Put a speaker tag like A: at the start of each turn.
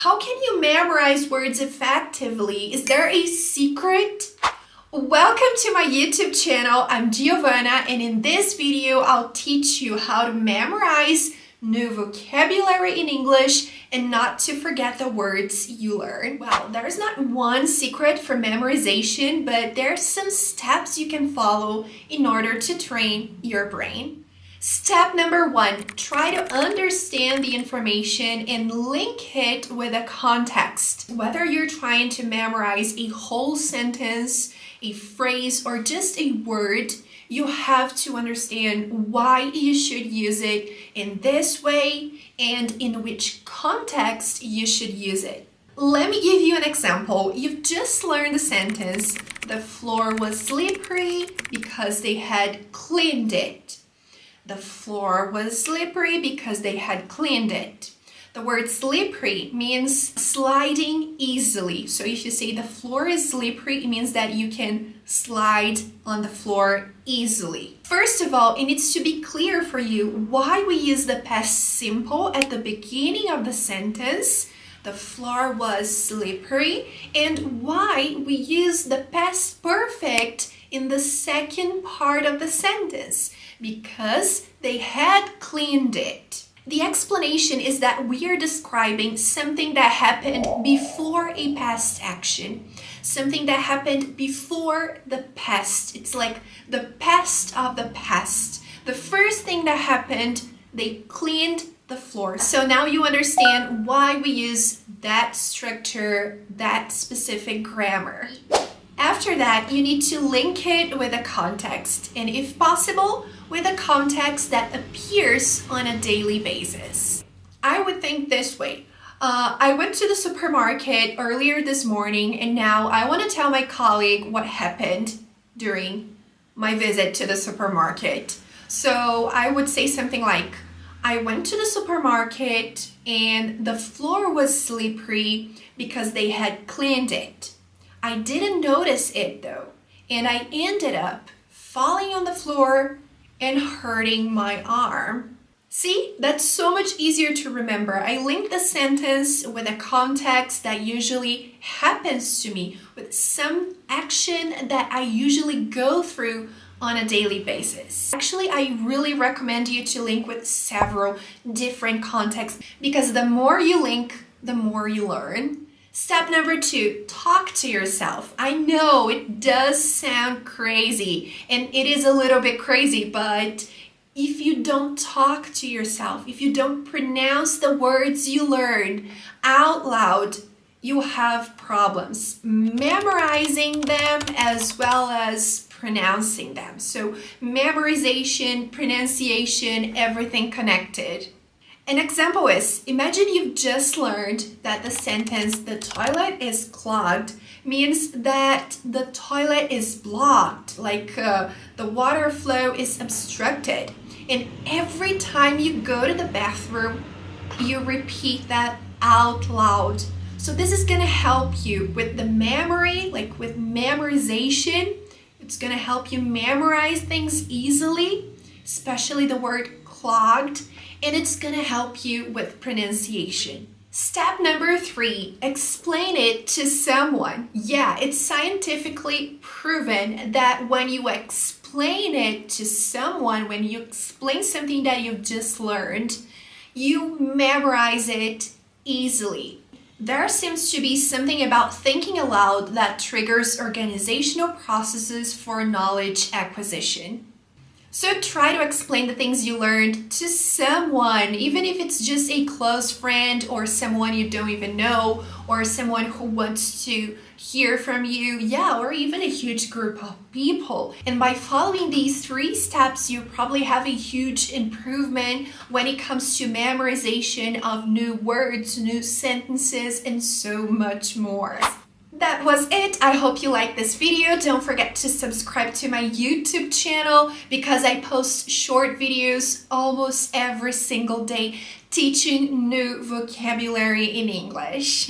A: How can you memorize words effectively? Is there a secret? Welcome to my YouTube channel. I'm Giovanna, and in this video I'll teach you how to memorize new vocabulary in English and not to forget the words you learn. Well, there's not one secret for memorization, but there's some steps you can follow in order to train your brain. Step number 1, try to understand the information and link it with a context. Whether you're trying to memorize a whole sentence, a phrase, or just a word, you have to understand why you should use it in this way and in which context you should use it. Let me give you an example. You've just learned the sentence, the floor was slippery because they had cleaned it. The floor was slippery because they had cleaned it. The word slippery means sliding easily. So if you say the floor is slippery, it means that you can slide on the floor easily. First of all, it needs to be clear for you why we use the past simple at the beginning of the sentence. The floor was slippery, and why we use the past perfect in the second part of the sentence, because they had cleaned it. The explanation is that we are describing something that happened before a past action, something that happened before the past. It's like the past of the past. The first thing that happened, they cleaned the floor. So now you understand why we use that structure, that specific grammar. After that, you need to link it with a context, and if possible, with a context that appears on a daily basis. I would think this way. I went to the supermarket earlier this morning, and now I want to tell my colleague what happened during my visit to the supermarket. So I would say something like, I went to the supermarket and the floor was slippery because they had cleaned it. I didn't notice it though, and I ended up falling on the floor and hurting my arm. See, that's so much easier to remember. I link the sentence with a context that usually happens to me, with some action that I usually go through on a daily basis. Actually, I really recommend you to link with several different contexts, because the more you link, the more you learn. Step number 2, talk to yourself. I know it does sound crazy, and it is a little bit crazy, but if you don't talk to yourself, if you don't pronounce the words you learned out loud, you have problems memorizing them as well as pronouncing them. So memorization, pronunciation, everything connected. An example is, imagine you've just learned that the sentence, the toilet is clogged, means that the toilet is blocked, like the water flow is obstructed. And every time you go to the bathroom, you repeat that out loud. So this is gonna help you with the memory, like with memorization. It's gonna help you memorize things easily, especially the word clogged. And it's gonna help you with pronunciation. Step number 3, explain it to someone. Yeah, it's scientifically proven that when you explain it to someone, when you explain something that you've just learned, you memorize it easily. There seems to be something about thinking aloud that triggers organizational processes for knowledge acquisition. So try to explain the things you learned to someone, even if it's just a close friend or someone you don't even know, or someone who wants to hear from you, or even a huge group of people. And by following these 3 steps, you probably have a huge improvement when it comes to memorization of new words, new sentences, and so much more. That was it. I hope you liked this video. Don't forget to subscribe to my YouTube channel, because I post short videos almost every single day teaching new vocabulary in English.